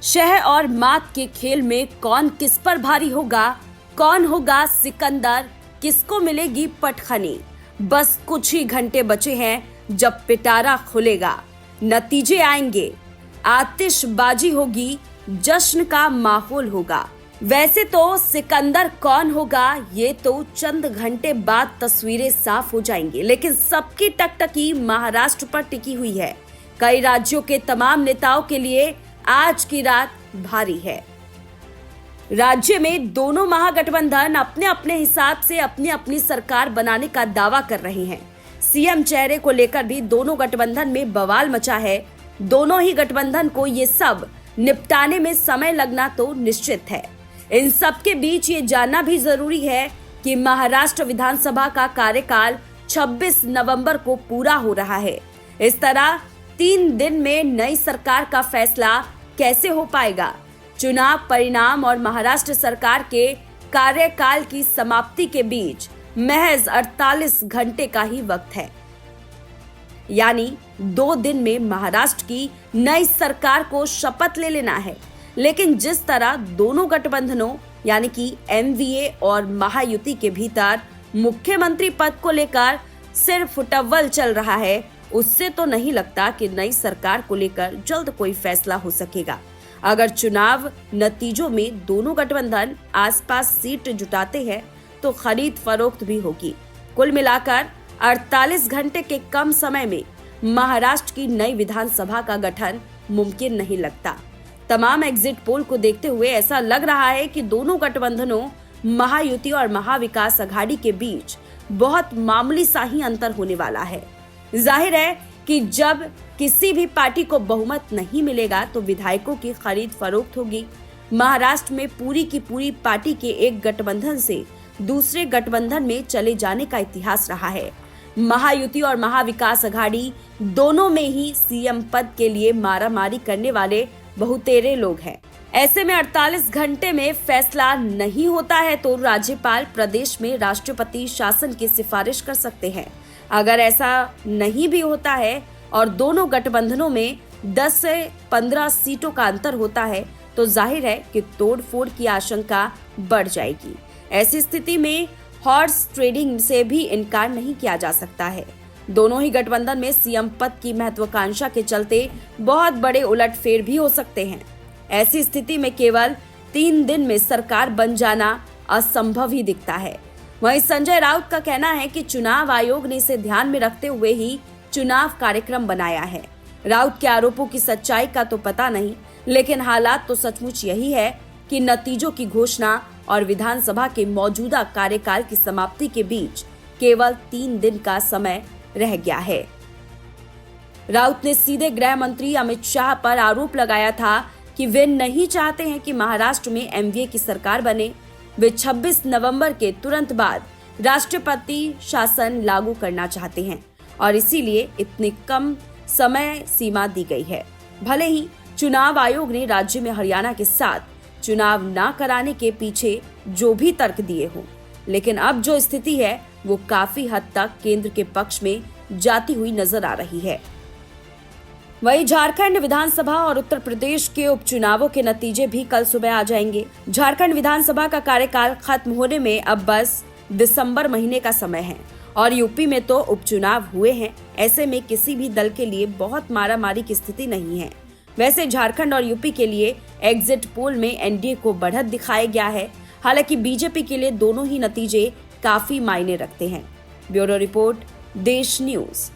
शह और मात के खेल में कौन किस पर भारी होगा, कौन होगा सिकंदर, किसको मिलेगी पटखनी। बस कुछ ही घंटे बचे हैं जब पिटारा खुलेगा, नतीजे आएंगे, आतिशबाजी होगी, जश्न का माहौल होगा। वैसे तो सिकंदर कौन होगा ये तो चंद घंटे बाद तस्वीरें साफ हो जाएंगी, लेकिन सबकी टकटकी महाराष्ट्र पर टिकी हुई है। कई राज्यों के तमाम नेताओं के लिए आज की रात भारी है। राज्य में दोनों महागठबंधन अपने अपने हिसाब से अपनी अपनी सरकार बनाने का दावा कर रहे हैं। सीएम चेहरे को लेकर भी दोनों गठबंधन में बवाल मचा है। दोनों ही गठबंधन को ये सब निपटाने में समय लगना तो निश्चित है। इन सब के बीच ये जानना भी जरूरी है कि महाराष्ट्र विधानसभा का कार्यकाल 26 नवंबर को पूरा हो रहा है। इस तरह 3 दिन में नई सरकार का फैसला कैसे हो पाएगा। चुनाव परिणाम और महाराष्ट्र सरकार के कार्यकाल की समाप्ति के बीच महज 48 घंटे का ही वक्त है, यानी 2 दिन में महाराष्ट्र की नई सरकार को शपथ ले लेना है। लेकिन जिस तरह दोनों गठबंधनों यानी कि एमवीए और महायुति के भीतर मुख्यमंत्री पद को लेकर सिर्फ फुटअव्वल चल रहा है, उससे तो नहीं लगता कि नई सरकार को लेकर जल्द कोई फैसला हो सकेगा। अगर चुनाव नतीजों में दोनों गठबंधन आसपास सीट जुटाते हैं तो खरीद फरोख्त भी होगी। कुल मिलाकर 48 घंटे के कम समय में महाराष्ट्र की नई विधानसभा का गठन मुमकिन नहीं लगता। तमाम एग्जिट पोल को देखते हुए ऐसा लग रहा है कि दोनों गठबंधनों महायुति और महाविकास अघाड़ी के बीच बहुत मामूली सा ही अंतर होने वाला है। जाहिर है कि जब किसी भी पार्टी को बहुमत नहीं मिलेगा तो विधायकों की खरीद फरोख्त होगी। महाराष्ट्र में पूरी की पूरी पार्टी के एक गठबंधन से दूसरे गठबंधन में चले जाने का इतिहास रहा है। महायुति और महाविकास अघाड़ी दोनों में ही सीएम पद के लिए मारामारी करने वाले बहुतेरे लोग हैं। ऐसे में 48 घंटे में फैसला नहीं होता है तो राज्यपाल प्रदेश में राष्ट्रपति शासन की सिफारिश कर सकते हैं। अगर ऐसा नहीं भी होता है और दोनों गठबंधनों में 10 से 15 सीटों का अंतर होता है तो जाहिर है कि तोड़फोड़ की आशंका बढ़ जाएगी। ऐसी स्थिति में हॉर्स ट्रेडिंग से भी इनकार नहीं किया जा सकता है। दोनों ही गठबंधन में सीएम पद की महत्वाकांक्षा के चलते बहुत बड़े उलटफेर भी हो सकते हैं। ऐसी स्थिति में केवल 3 दिन में सरकार बन जाना असंभव ही दिखता है। वहीं संजय राउत का कहना है कि चुनाव आयोग ने इसे ध्यान में रखते हुए ही चुनाव कार्यक्रम बनाया है। राउत के आरोपों की सच्चाई का तो पता नहीं, लेकिन हालात तो सचमुच यही है कि नतीजों की घोषणा और विधानसभा के मौजूदा कार्यकाल की समाप्ति के बीच केवल 3 दिन का समय रह गया है। राउत ने सीधे गृह मंत्री अमित शाह पर आरोप लगाया था कि वे नहीं चाहते हैं कि महाराष्ट्र में एमवीए की सरकार बने। वे 26 नवंबर के तुरंत बाद राष्ट्रपति शासन लागू करना चाहते हैं और इसीलिए इतनी कम समय सीमा दी गई है। भले ही चुनाव आयोग ने राज्य में हरियाणा के साथ चुनाव न कराने के पीछे जो भी तर्क दिए हों, लेकिन अब जो स्थिति है वो काफी हद तक केंद्र के पक्ष में जाती हुई नजर आ रही है। वहीं झारखंड विधानसभा और उत्तर प्रदेश के उपचुनावों के नतीजे भी कल सुबह आ जाएंगे। झारखंड विधानसभा का कार्यकाल खत्म होने में अब बस दिसंबर महीने का समय है और यूपी में तो उपचुनाव हुए हैं। ऐसे में किसी भी दल के लिए बहुत मारामारी की स्थिति नहीं है। वैसे झारखंड और यूपी के लिए एग्जिट पोल में एनडीए को बढ़त दिखाया गया है। हालांकि बीजेपी के लिए दोनों ही नतीजे काफी मायने रखते हैं। ब्यूरो रिपोर्ट, देश न्यूज।